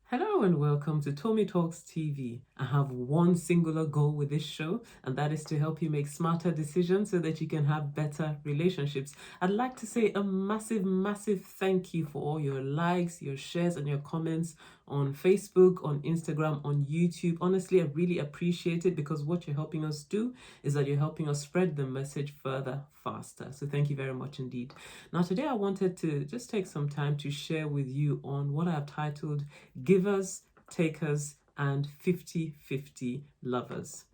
Hello and welcome to Tommy Talks TV. I have one singular goal with this show, and that is to help you make smarter decisions so that you can have better relationships. I'd like to say a massive, massive thank you for all your likes, your shares, and your comments on Facebook, on Instagram, on YouTube. Honestly, I really appreciate it because what you're helping us do is that you're helping us spread the message further, faster. So thank you very much indeed. Now, today I wanted to just take some time to share with you on what I've titled Givers, Takers, and 50-50 Lovers.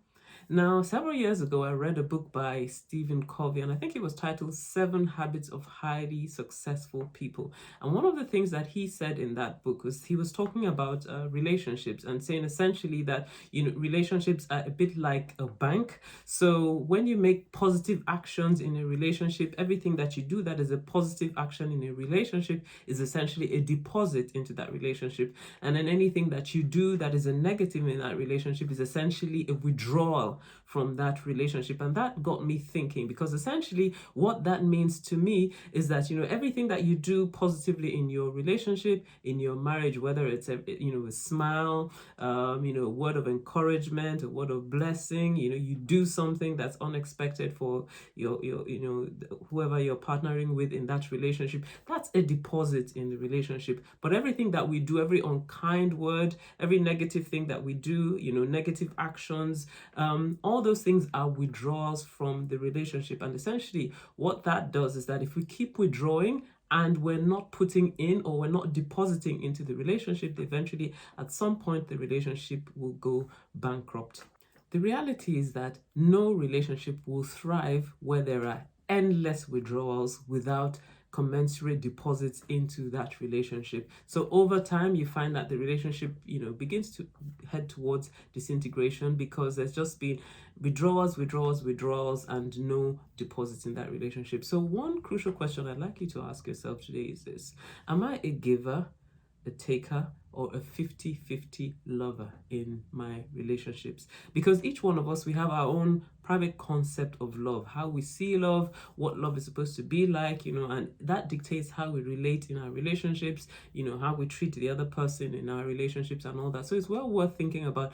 Now, several years ago, I read a book by Stephen Covey, and I think it was titled 7 Habits of Highly Successful People. And one of the things that he said in that book was he was talking about relationships and saying essentially that, relationships are a bit like a bank. So when you make positive actions in a relationship, everything that you do that is a positive action in a relationship is essentially a deposit into that relationship. And then anything that you do that is a negative in that relationship is essentially a withdrawal from that relationship. And that got me thinking, because essentially what that means to me is that, everything that you do positively in your relationship, in your marriage, whether it's a smile, a word of encouragement, a word of blessing, you do something that's unexpected for your whoever you're partnering with in that relationship, that's a deposit in the relationship. But everything that we do, every unkind word, every negative thing that we do, negative actions, all those things are withdrawals from the relationship. And essentially what that does is that if we keep withdrawing and we're not putting in, or we're not depositing into the relationship, eventually at some point the relationship will go bankrupt. The reality is that no relationship will thrive where there are endless withdrawals without commensurate deposits into that relationship. So over time, you find that the relationship, begins to head towards disintegration because there's just been withdrawals, and no deposits in that relationship. So one crucial question I'd like you to ask yourself today is this: am I a giver, a taker, or a 50-50 lover in my relationships? Because each one of us, we have our own private concept of love, how we see love, what love is supposed to be like, and that dictates how we relate in our relationships, how we treat the other person in our relationships and all that. So it's well worth thinking about,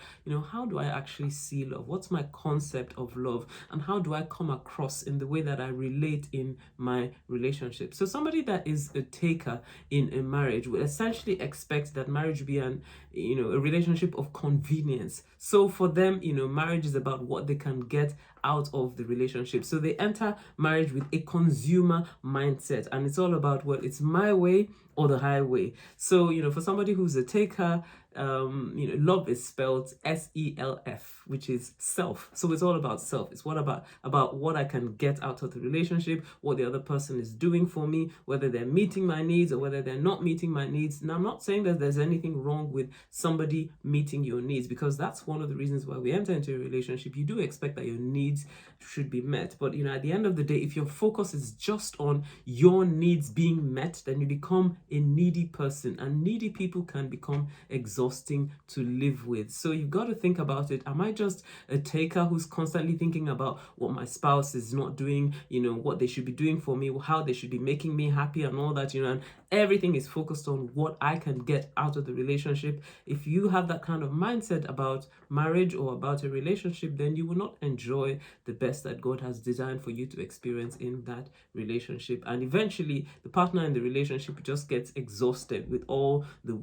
how do I actually see love? What's my concept of love? And how do I come across in the way that I relate in my relationship? So somebody that is a taker in a marriage would essentially expect that marriage be a relationship of convenience. So for them, marriage is about what they can get out of the relationship. So they enter marriage with a consumer mindset, and it's all about, well, it's my way or the highway. So, for somebody who's a taker, love is spelled SELF, which is self. So it's all about self. It's what about what I can get out of the relationship, what the other person is doing for me, whether they're meeting my needs or whether they're not meeting my needs. Now, I'm not saying that there's anything wrong with somebody meeting your needs, because that's one of the reasons why we enter into a relationship. You do expect that your needs should be met. But, at the end of the day, if your focus is just on your needs being met, then you become a needy person, and needy people can become exhausting to live with. So you've got to think about it. Am I just a taker who's constantly thinking about what my spouse is not doing, what they should be doing for me, how they should be making me happy and all that, and everything is focused on what I can get out of the relationship? If you have that kind of mindset about marriage or about a relationship, then you will not enjoy the best that God has designed for you to experience in that relationship. And eventually the partner in the relationship just gets exhausted with all the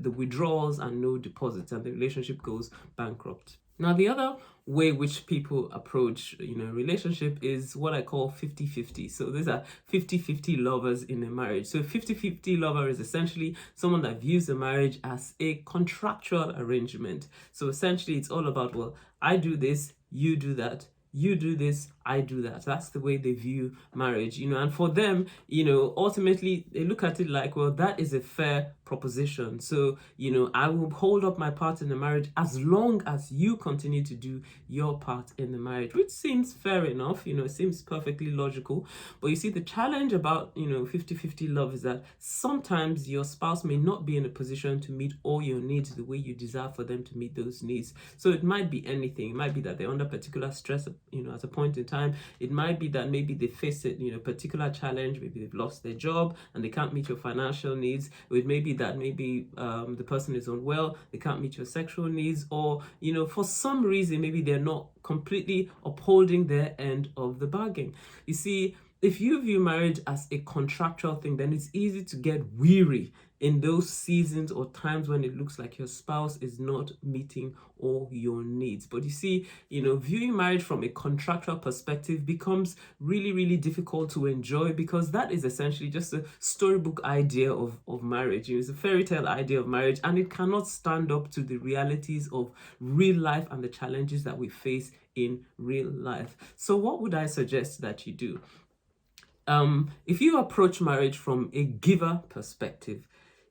withdrawals and no deposits, and the relationship goes bankrupt. Now, the other way which people approach, relationship is what I call 50-50. So these are 50-50 lovers in a marriage. So a 50-50 lover is essentially someone that views a marriage as a contractual arrangement. So essentially it's all about, well, I do this, you do that. You do this, I do that. That's the way they view marriage, and for them, ultimately they look at it like, well, that is a fair proposition. So, I will hold up my part in the marriage as long as you continue to do your part in the marriage, which seems fair enough, it seems perfectly logical. But you see, the challenge about, 50-50 love is that sometimes your spouse may not be in a position to meet all your needs the way you desire for them to meet those needs. So it might be anything. It might be that they're under particular stress, at a point in time. It might be that maybe they face a particular challenge. Maybe they've lost their job and they can't meet your financial needs. It may be that maybe the person is unwell, they can't meet your sexual needs, or for some reason maybe they're not completely upholding their end of the bargain. You see, if you view marriage as a contractual thing, then it's easy to get weary in those seasons or times when it looks like your spouse is not meeting all your needs. But you see, viewing marriage from a contractual perspective becomes really, really difficult to enjoy, because that is essentially just a storybook idea of marriage. It's a fairy tale idea of marriage, and it cannot stand up to the realities of real life and the challenges that we face in real life. So what would I suggest that you do? If you approach marriage from a giver perspective,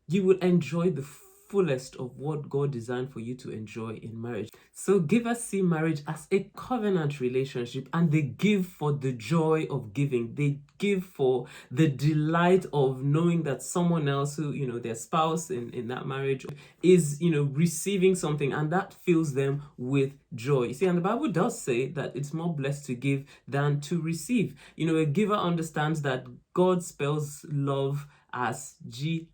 you will enjoy the fullest of what God designed for you to enjoy in marriage. So givers see marriage as a covenant relationship, and they give for the joy of giving. They give for the delight of knowing that someone else who, their spouse in that marriage is, receiving something, and that fills them with joy. You see, and the Bible does say that it's more blessed to give than to receive. A giver understands that God spells love as Give.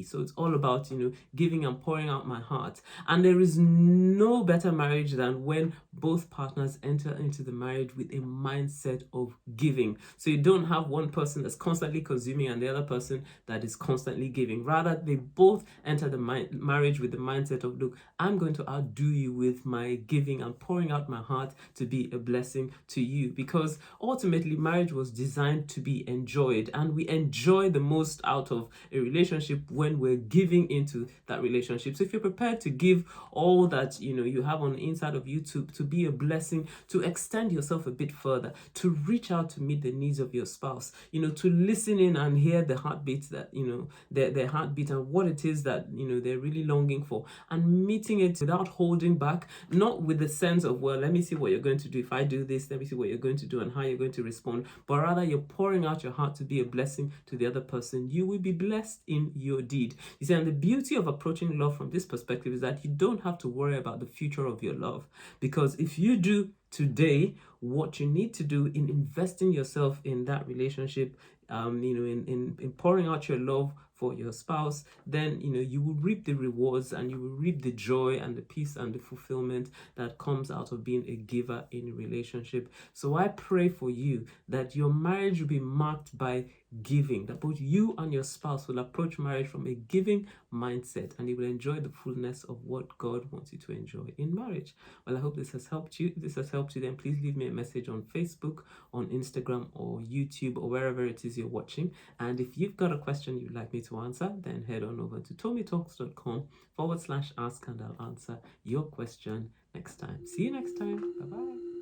So it's all about, giving and pouring out my heart. And there is no better marriage than when both partners enter into the marriage with a mindset of giving. So you don't have one person that's constantly consuming and the other person that is constantly giving. Rather, they both enter the marriage with the mindset of, look, I'm going to outdo you with my giving and pouring out my heart to be a blessing to you. Because ultimately, marriage was designed to be enjoyed, and we enjoy the most out of a relationship when we're giving into that relationship. So if you're prepared to give all that you have on the inside of you to be a blessing, to extend yourself a bit further, to reach out to meet the needs of your spouse, to listen in and hear the heartbeats that their heartbeat and what it is that they're really longing for, and meeting it without holding back, not with the sense of, well, let me see what you're going to do if I do this, let me see what you're going to do and how you're going to respond, but rather you're pouring out your heart to be a blessing to the other person. You will be blessed in your deed. You see, and the beauty of approaching love from this perspective is that you don't have to worry about the future of your love, because if you do today what you need to do in investing yourself in that relationship, in pouring out your love for your spouse, then you will reap the rewards, and you will reap the joy and the peace and the fulfillment that comes out of being a giver in a relationship. So I pray for you that your marriage will be marked by giving, that both you and your spouse will approach marriage from a giving mindset, and you will enjoy the fullness of what God wants you to enjoy in marriage. Well, I hope this has helped you. If this has helped you, then please leave me a message on Facebook, on Instagram, or YouTube, or wherever it is you're watching. And if you've got a question you'd like me to answer, then head on over to tommytalks.com/ask, and I'll answer your question next time. See you next time. Bye-bye.